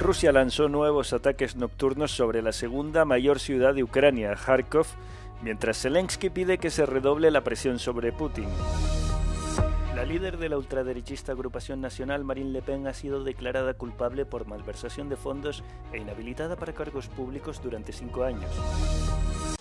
Rusia lanzó nuevos ataques nocturnos sobre la segunda mayor ciudad de Ucrania, Kharkov, mientras Zelensky pide que se redoble la presión sobre Putin. La líder de la ultraderechista Agrupación Nacional, Marine Le Pen, ha sido declarada culpable por malversación de fondos e inhabilitada para cargos públicos durante 5 años.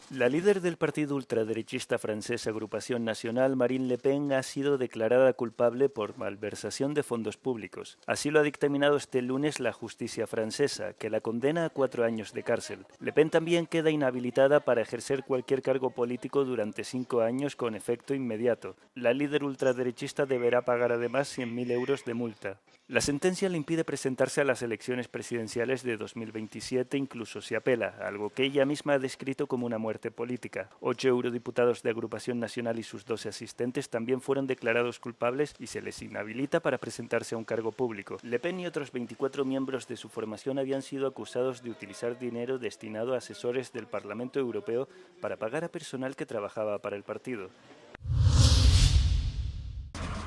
La líder del partido ultraderechista francés Agrupación Nacional, Marine Le Pen, ha sido declarada culpable por malversación de fondos públicos. Así lo ha dictaminado este lunes la justicia francesa, que la condena a 4 años de cárcel. Le Pen también queda inhabilitada para ejercer cualquier cargo político durante 5 años con efecto inmediato. La líder ultraderechista deberá pagar además 100.000 euros de multa. La sentencia le impide presentarse a las elecciones presidenciales de 2027 incluso si apela, algo que ella misma ha descrito como una muerte política. 8 eurodiputados de Agrupación Nacional y sus 12 asistentes también fueron declarados culpables y se les inhabilita para presentarse a un cargo público. Le Pen y otros 24 miembros de su formación habían sido acusados de utilizar dinero destinado a asesores del Parlamento Europeo para pagar a personal que trabajaba para el partido.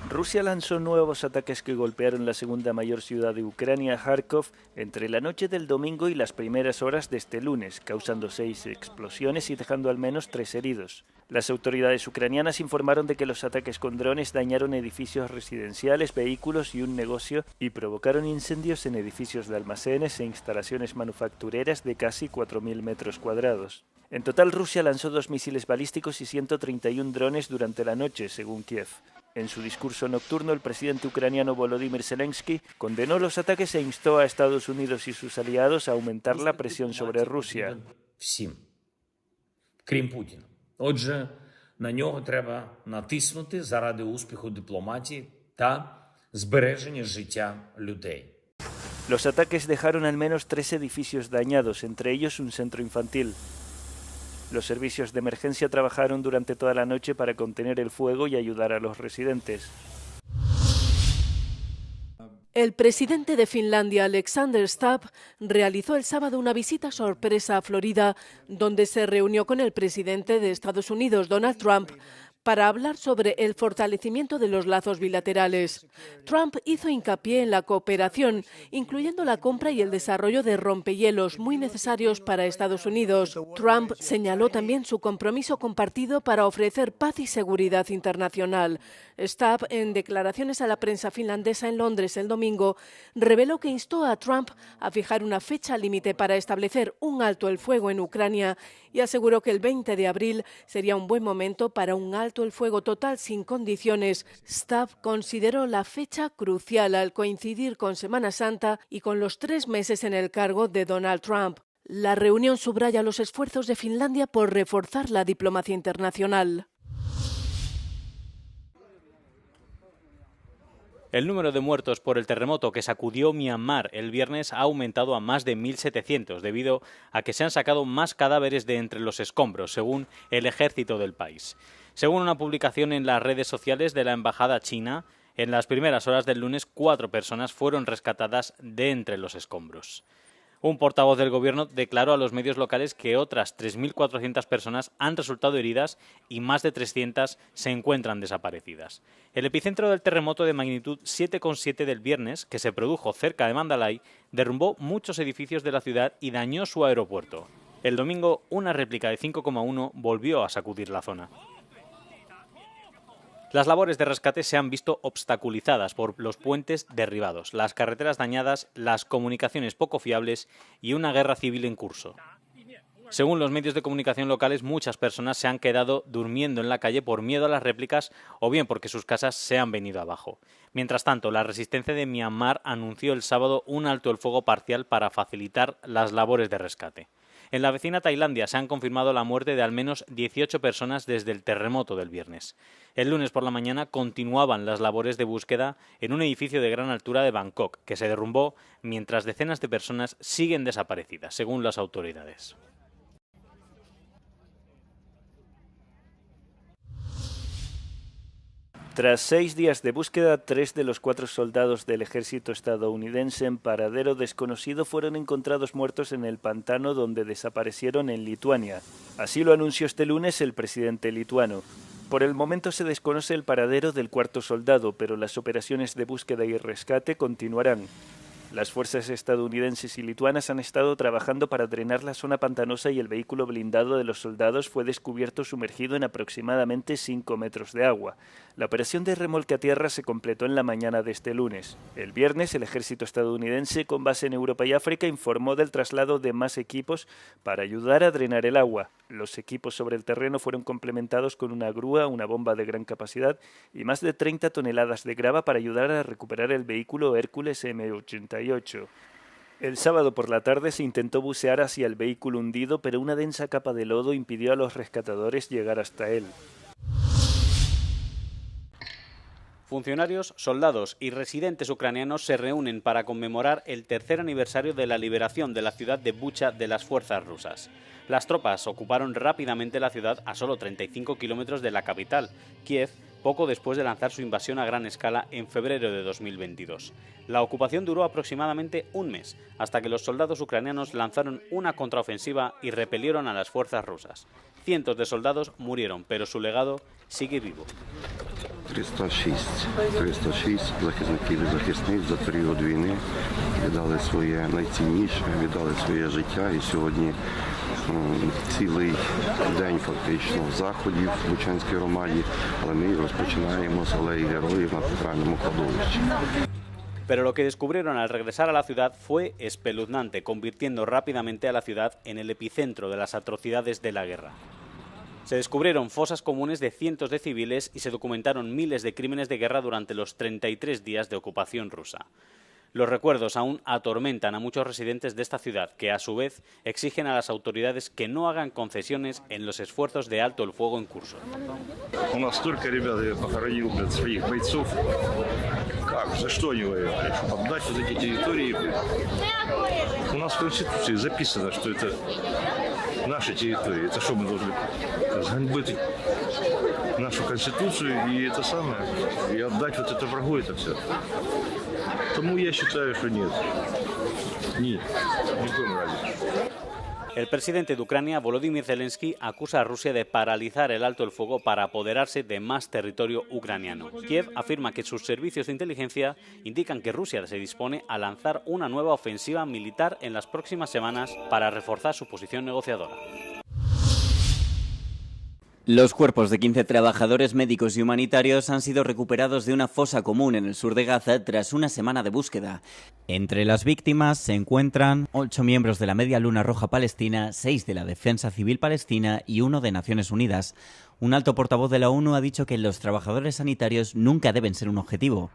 Rusia lanzó nuevos ataques que golpearon la segunda mayor ciudad de Ucrania, Kharkov, entre la noche del domingo y las primeras horas de este lunes, causando 6 explosiones y dejando al menos 3 heridos. Las autoridades ucranianas informaron de que los ataques con drones dañaron edificios residenciales, vehículos y un negocio y provocaron incendios en edificios de almacenes e instalaciones manufactureras de casi 4.000 metros cuadrados. En total, Rusia lanzó 2 misiles balísticos y 131 drones durante la noche, según Kiev. En su discurso nocturno, el presidente ucraniano Volodymyr Zelensky condenó los ataques e instó a Estados Unidos y sus aliados a aumentar la presión sobre Rusia. Крім Путіна. Отже, на нього треба натиснути заради успіху дипломатії та збереження життя людей. Los ataques dejaron al menos 3 edificios dañados, entre ellos un centro infantil. Los servicios de emergencia trabajaron durante toda la noche para contener el fuego y ayudar a los residentes. El presidente de Finlandia, Alexander Stubb, realizó el sábado una visita sorpresa a Florida, donde se reunió con el presidente de Estados Unidos, Donald Trump, para hablar sobre el fortalecimiento de los lazos bilaterales. Trump hizo hincapié en la cooperación, incluyendo la compra y el desarrollo de rompehielos muy necesarios para Estados Unidos. Trump señaló también su compromiso compartido para ofrecer paz y seguridad internacional. Stubb, en declaraciones a la prensa finlandesa en Londres el domingo, reveló que instó a Trump a fijar una fecha límite para establecer un alto el fuego en Ucrania y aseguró que el 20 de abril sería un buen momento para un alto el fuego total sin condiciones. Stubb consideró la fecha crucial al coincidir con Semana Santa y con los 3 meses en el cargo de Donald Trump. La reunión subraya los esfuerzos de Finlandia por reforzar la diplomacia internacional. El número de muertos por el terremoto que sacudió Myanmar el viernes ha aumentado a más de 1.700 debido a que se han sacado más cadáveres de entre los escombros, según el ejército del país. Según una publicación en las redes sociales de la embajada china, en las primeras horas del lunes 4 personas fueron rescatadas de entre los escombros. Un portavoz del gobierno declaró a los medios locales que otras 3.400 personas han resultado heridas y más de 300 se encuentran desaparecidas. El epicentro del terremoto de magnitud 7,7 del viernes, que se produjo cerca de Mandalay, derrumbó muchos edificios de la ciudad y dañó su aeropuerto. El domingo, una réplica de 5,1 volvió a sacudir la zona. Las labores de rescate se han visto obstaculizadas por los puentes derribados, las carreteras dañadas, las comunicaciones poco fiables y una guerra civil en curso. Según los medios de comunicación locales, muchas personas se han quedado durmiendo en la calle por miedo a las réplicas o bien porque sus casas se han venido abajo. Mientras tanto, la resistencia de Myanmar anunció el sábado un alto el fuego parcial para facilitar las labores de rescate. En la vecina Tailandia se han confirmado la muerte de al menos 18 personas desde el terremoto del viernes. El lunes por la mañana continuaban las labores de búsqueda en un edificio de gran altura de Bangkok, que se derrumbó mientras decenas de personas siguen desaparecidas, según las autoridades. Tras 6 días de búsqueda, 3 de los 4 soldados del ejército estadounidense en paradero desconocido fueron encontrados muertos en el pantano donde desaparecieron en Lituania. Así lo anunció este lunes el presidente lituano. Por el momento se desconoce el paradero del 4.º soldado, pero las operaciones de búsqueda y rescate continuarán. Las fuerzas estadounidenses y lituanas han estado trabajando para drenar la zona pantanosa y el vehículo blindado de los soldados fue descubierto sumergido en aproximadamente 5 metros de agua. La operación de remolque a tierra se completó en la mañana de este lunes. El viernes, el ejército estadounidense, con base en Europa y África, informó del traslado de más equipos para ayudar a drenar el agua. Los equipos sobre el terreno fueron complementados con una grúa, una bomba de gran capacidad y más de 30 toneladas de grava para ayudar a recuperar el vehículo Hércules M88. El sábado por la tarde se intentó bucear hacia el vehículo hundido, pero una densa capa de lodo impidió a los rescatadores llegar hasta él. Funcionarios, soldados y residentes ucranianos se reúnen para conmemorar el tercer aniversario de la liberación de la ciudad de Bucha de las fuerzas rusas. Las tropas ocuparon rápidamente la ciudad a solo 35 kilómetros de la capital, Kiev, poco después de lanzar su invasión a gran escala en febrero de 2022. La ocupación duró aproximadamente un mes, hasta que los soldados ucranianos lanzaron una contraofensiva y repelieron a las fuerzas rusas. Cientos de soldados murieron, pero su legado sigue vivo. 306 захисників і захисниць за період війни віддали своє найцінніше, віддали своє життя. І сьогодні цілий день фактично заходів в Бучанській громаді, але ми розпочинаємо з алеї героїв на центральному кладовищі. Pero lo que descubrieron al regresar a la ciudad fue espeluznante, convirtiendo rápidamente a la ciudad en el epicentro de las atrocidades de la guerra. Se descubrieron fosas comunes de cientos de civiles y se documentaron miles de crímenes de guerra durante los 33 días de ocupación rusa. Los recuerdos aún atormentan a muchos residentes de esta ciudad, que a su vez exigen a las autoridades que no hagan concesiones en los esfuerzos de alto el fuego en curso. У нас столько ребят похоронил, своих бойцов. Как? За что они воевали? Отдать вот эти территории. У нас в Конституции записано, что это наши территории. Это что мы должны сганьбить нашу Конституцию и это самое, и отдать вот это врагу это все. Тому я считаю, что нет. Нет, ни в коем разе. El presidente de Ucrania, Volodymyr Zelensky, acusa a Rusia de paralizar el alto el fuego para apoderarse de más territorio ucraniano. Kiev afirma que sus servicios de inteligencia indican que Rusia se dispone a lanzar una nueva ofensiva militar en las próximas semanas para reforzar su posición negociadora. Los cuerpos de 15 trabajadores médicos y humanitarios han sido recuperados de una fosa común en el sur de Gaza tras una semana de búsqueda. Entre las víctimas se encuentran 8 miembros de la Media Luna Roja Palestina, 6 de la Defensa Civil Palestina y 1 de Naciones Unidas. Un alto portavoz de la ONU ha dicho que los trabajadores sanitarios nunca deben ser un objetivo.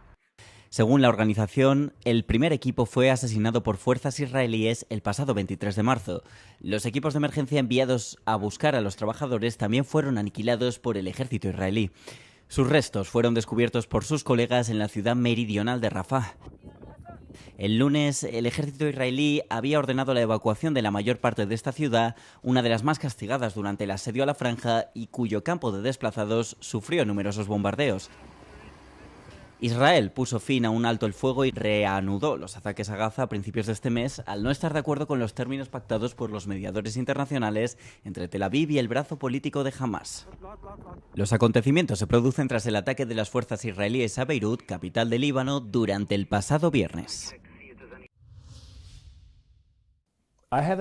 Según la organización, el primer equipo fue asesinado por fuerzas israelíes el pasado 23 de marzo. Los equipos de emergencia enviados a buscar a los trabajadores también fueron aniquilados por el ejército israelí. Sus restos fueron descubiertos por sus colegas en la ciudad meridional de Rafah. El lunes, el ejército israelí había ordenado la evacuación de la mayor parte de esta ciudad, una de las más castigadas durante el asedio a la franja y cuyo campo de desplazados sufrió numerosos bombardeos. Israel puso fin a un alto el fuego y reanudó los ataques a Gaza a principios de este mes al no estar de acuerdo con los términos pactados por los mediadores internacionales entre Tel Aviv y el brazo político de Hamás. Los acontecimientos se producen tras el ataque de las fuerzas israelíes a Beirut, capital de Líbano, durante el pasado viernes.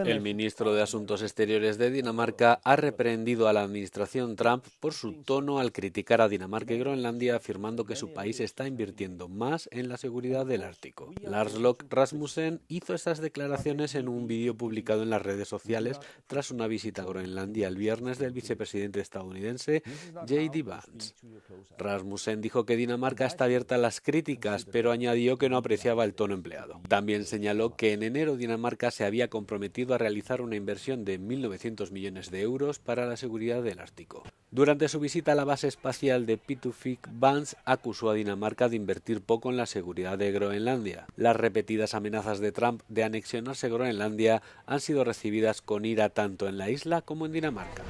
El ministro de Asuntos Exteriores de Dinamarca ha reprendido a la administración Trump por su tono al criticar a Dinamarca y Groenlandia, afirmando que su país está invirtiendo más en la seguridad del Ártico. Lars Løkke Rasmussen hizo estas declaraciones en un vídeo publicado en las redes sociales tras una visita a Groenlandia el viernes del vicepresidente estadounidense J.D. Vance. Rasmussen dijo que Dinamarca está abierta a las críticas, pero añadió que no apreciaba el tono empleado. También señaló que en enero Dinamarca se había comprometido a realizar una inversión de 1.900 millones de euros para la seguridad del Ártico. Durante su visita a la base espacial de Pituffik, Vance acusó a Dinamarca de invertir poco en la seguridad de Groenlandia. Las repetidas amenazas de Trump de anexionarse Groenlandia han sido recibidas con ira tanto en la isla como en Dinamarca.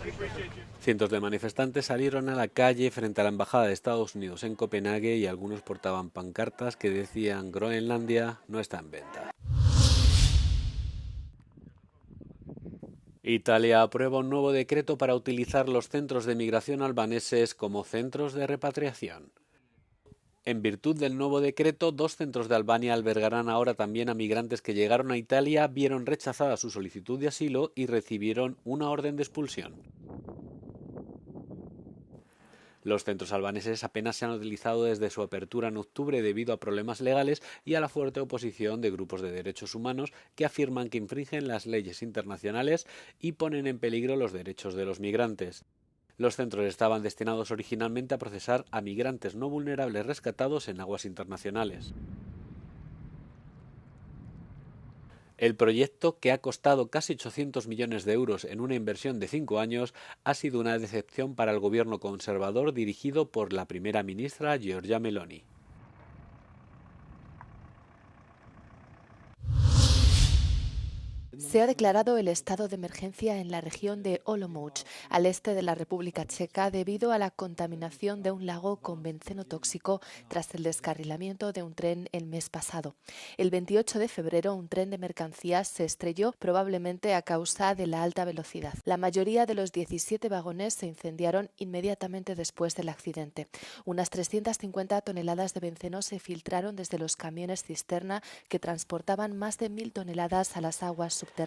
Cientos de manifestantes salieron a la calle frente a la embajada de Estados Unidos en Copenhague y algunos portaban pancartas que decían Groenlandia no está en venta. Italia aprueba un nuevo decreto para utilizar los centros de migración albaneses como centros de repatriación. En virtud del nuevo decreto, 2 centros de Albania albergarán ahora también a migrantes que llegaron a Italia, vieron rechazada su solicitud de asilo y recibieron una orden de expulsión. Los centros albaneses apenas se han utilizado desde su apertura en octubre debido a problemas legales y a la fuerte oposición de grupos de derechos humanos que afirman que infringen las leyes internacionales y ponen en peligro los derechos de los migrantes. Los centros estaban destinados originalmente a procesar a migrantes no vulnerables rescatados en aguas internacionales. El proyecto, que ha costado casi 800 millones de euros en una inversión de 5 años, ha sido una decepción para el gobierno conservador dirigido por la primera ministra Giorgia Meloni. Se ha declarado el estado de emergencia en la región de Olomouc, al este de la República Checa, debido a la contaminación de un lago con benceno tóxico tras el descarrilamiento de un tren el mes pasado. El 28 de febrero, un tren de mercancías se estrelló, probablemente a causa de la alta velocidad. La mayoría de los 17 vagones se incendiaron inmediatamente después del accidente. Unas 350 toneladas de benceno se filtraron desde los camiones cisterna que transportaban más de 1.000 toneladas a las aguas subterráneas.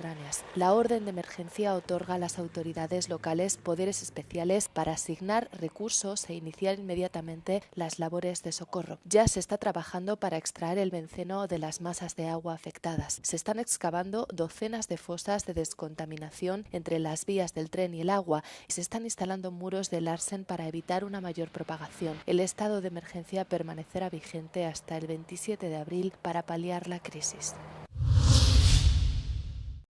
La orden de emergencia otorga a las autoridades locales poderes especiales para asignar recursos e iniciar inmediatamente las labores de socorro. Ya se está trabajando para extraer el benceno de las masas de agua afectadas. Se están excavando docenas de fosas de descontaminación entre las vías del tren y el agua y se están instalando muros de Larsen para evitar una mayor propagación. El estado de emergencia permanecerá vigente hasta el 27 de abril para paliar la crisis.